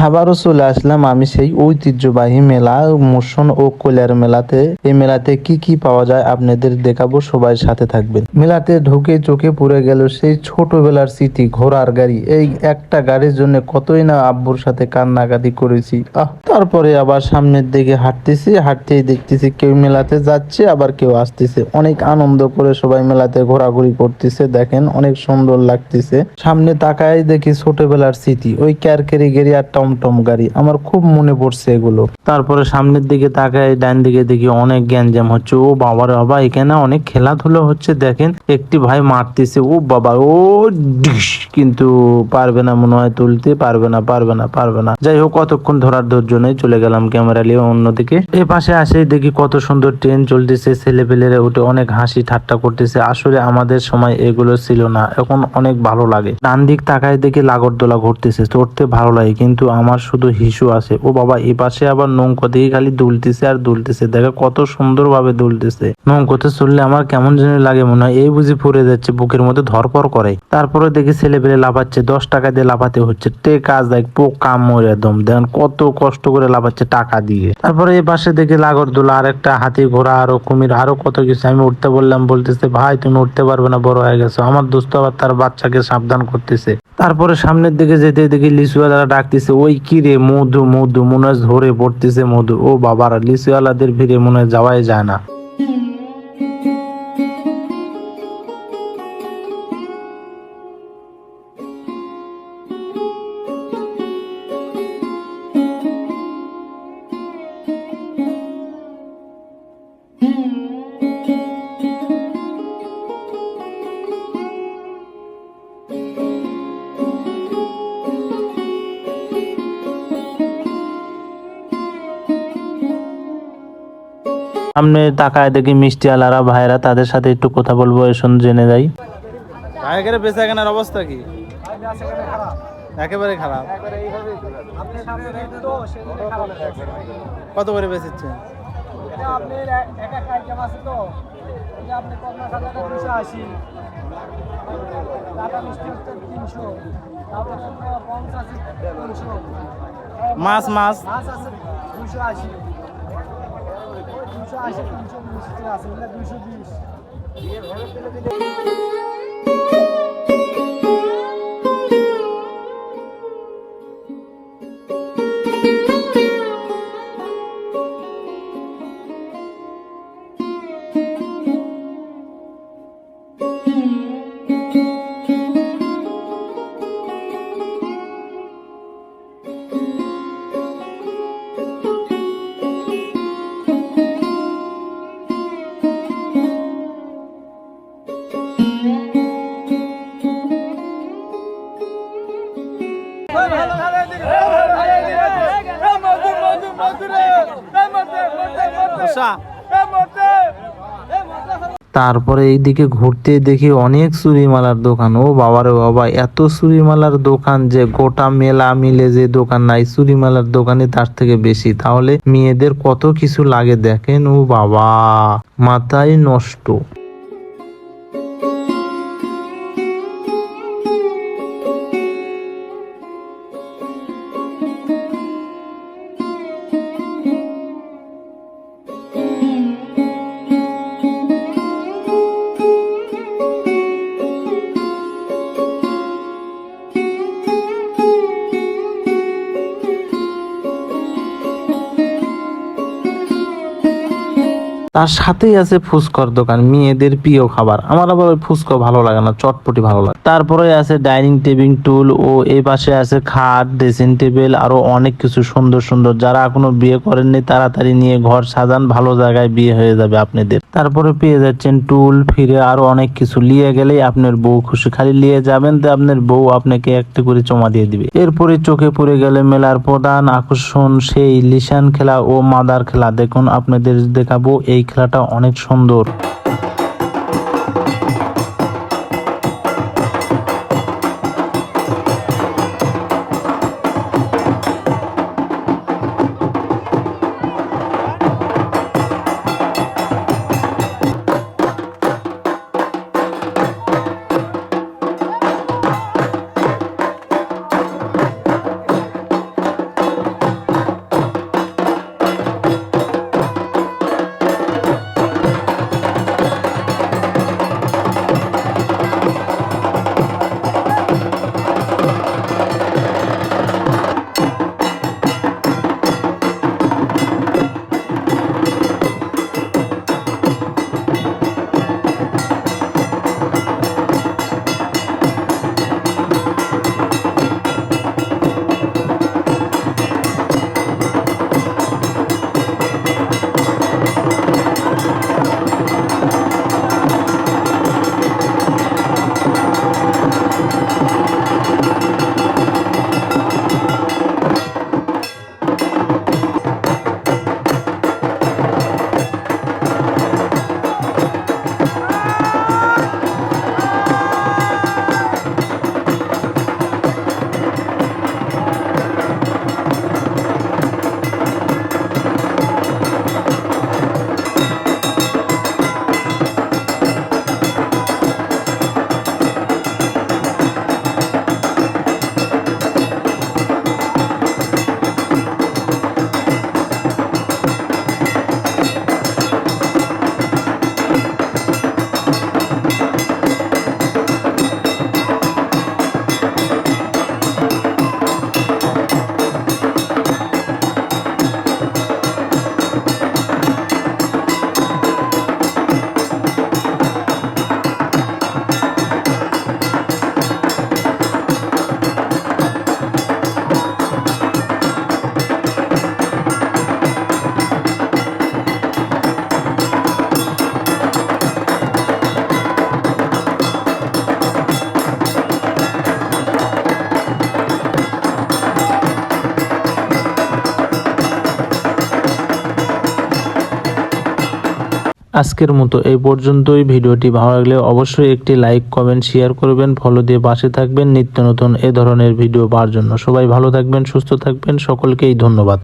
আবারও চলে আসলাম আমি সেই ঐতিহ্যবাহী মেলা মোশন ও কল্যার মেলাতে। এই মেলাতে কি কি পাওয়া যায় আপনাদের দেখাবো, সবাই সাথে থাকবেন। মেলাতে ঢুকে চোখে পড়ে গেল সেই ছোটবেলার স্মৃতি, ঘোড়ার গাড়ি। এই একটা গাড়ির জন্য কতই না আব্বুর সাথে কান্নাকাটি করেছি। তারপরে আবার সামনের দিকে হাঁটতেছি, হাঁটতেই দেখতেছি কেউ মেলাতে যাচ্ছে আবার কেউ আসতেছে। অনেক আনন্দ করে সবাই মেলাতে ঘোরাঘুরি করতেছে, দেখেন অনেক সুন্দর লাগতেছে। সামনে তাকায় দেখি ছোটবেলার স্মৃতি, ওই ক্যারকেরি গাড়ি আর টমটম গাড়ি, আমার খুব মনে পড়ছে এগুলো। তারপরে সামনের দিকে তাকায় ডান দিকে দেখি অনেক গ্যাঞ্জাম হচ্ছে। ও বাবারে বাবা, এখানে অনেক খেলাধুলো হচ্ছে। দেখেন একটি ভাই মারতেছে, ও বাবা, ও ডিশ, কিন্তু পারবে না মনে হয়, তুলতে পারবে না। যাই হোক, কতক্ষণ ধরার ধৈর্য নেই, চলে গেলাম ক্যামেরা নিয়ে অন্যদিকে। এ পাশে আসে দেখি কত সুন্দর ট্রেন চলতেছে, ছেলে পেলেরা উঠে অনেক হাসি ঠাট্টা করতেছে। আসলে আমাদের সময় এগুলো ছিল না, এখন অনেক ভালো লাগে। ডান দিক তাকায় দেখি লাগরদোলা ঘুরতেছে, চড়তে ভালো লাগে, কিন্তু আমার শুধু হিসু আছে। ও বাবা, এ পাশে আবার নৌকো দেখি খালি দুলতেছে আর দুলতেছে, দেখে কত সুন্দর ভাবে দুলতেছে। নৌকোতে চললে আমার কেমন যেন লাগে, মনে হয় এই বুঝি পড়ে যাচ্ছে, বুকের মধ্যে ধরপর করে। তারপরে দেখি ছেলে পেলে লাফাচ্ছে, 10 টাকা দিয়ে লাফাতে হচ্ছে। কাজ দেখ পোকা মরে দম, দেখেন কত কষ্ট করে লাফাচ্ছে টাকা দিয়ে। তারপরে এই পাশে দেখি লাগরদোলা, আর একটা হাতি, ঘোড়া, আরো কুমির, আরো কত কিছু। আমি উঠতে বললাম, বলতেছে ভাই তুমি উঠতে পারবে না, বড় হয়ে গেছো। আমার দোস্ত আবার তার বাচ্চাকে সাবধান করতেছে। তারপরে সামনের দিকে যেতে দেখি লিচুওয়ালারা ডাকতেছে, ওই কি রে, মধু মধু, মনে হয় ধরে পড়তেছে মধু। ও বাবার, লিচুওয়ালাদের ভিড়ে মনে হয় যাওয়াই যায় না। সামনে তাকায় দেখি মিষ্টি আলারা ভাইরা, তাদের সাথে একটু কথা বলবো, এসন জেনে যাই। ভাইয়ের বেচা কেনার অবস্থা কি? একেবারে খারাপ। কত করে বেচেছেন? মাছ মাছ 220। তারপরে এইদিকে ঘুরতে দেখি অনেক চুরিমালার দোকান। ও বাবারে বাবা, এত চুরিমালার দোকান যে গোটা মেলা মিলে যে দোকান নাই, চুরিমালার দোকানে তার থেকে বেশি। তাহলে মেয়েদের কত কিছু লাগে দেখেন, ও বাবা, মাথায় নষ্ট। তার সাথেই আছে ফুচকার দোকান, মেয়েদের প্রিয় খাবার। আমার আবার ওই ফুচকা ভালো লাগে না, চটপটি ভালো লাগে। তারপরে আছে ডাইনিং টেবিল টুল, ও এই পাশে আছে খাট, ড্রেসিং টেবিল, আরো অনেক কিছু সুন্দর সুন্দর। যারা এখনো বিয়ে করেননি তাড়াতাড়ি নিয়ে ঘর সাজান, ভালো জায়গায় বিয়ে হয়ে যাবে আপনাদের। তারপরে পেয়ে যাচ্ছেন টুল, ফিরে আরো অনেক কিছু। নিয়ে গেলেই আপনার বউ খুশি, খালি নিয়ে যাবেন তো আপনার বউ আপনাকে একটা করে চমা দিয়ে দিবে। এরপরে চোখে পড়ে গেলে মেলার প্রধান আকর্ষণ সেই লিশান খেলা ও মাদার খেলা। দেখুন আপনাদের দেখাবো, এই খেলাটা অনেক সুন্দর। আজকের মতো এই পর্যন্তই। ভিডিওটি ভালো লাগলে অবশ্যই একটি লাইক, কমেন্ট, শেয়ার করবেন, ফলো দিয়ে পাশে থাকবেন নিত্য নতুন এ ধরনের ভিডিও পাওয়ার জন্য। সবাই ভালো থাকবেন, সুস্থ থাকবেন, সকলকেই ধন্যবাদ।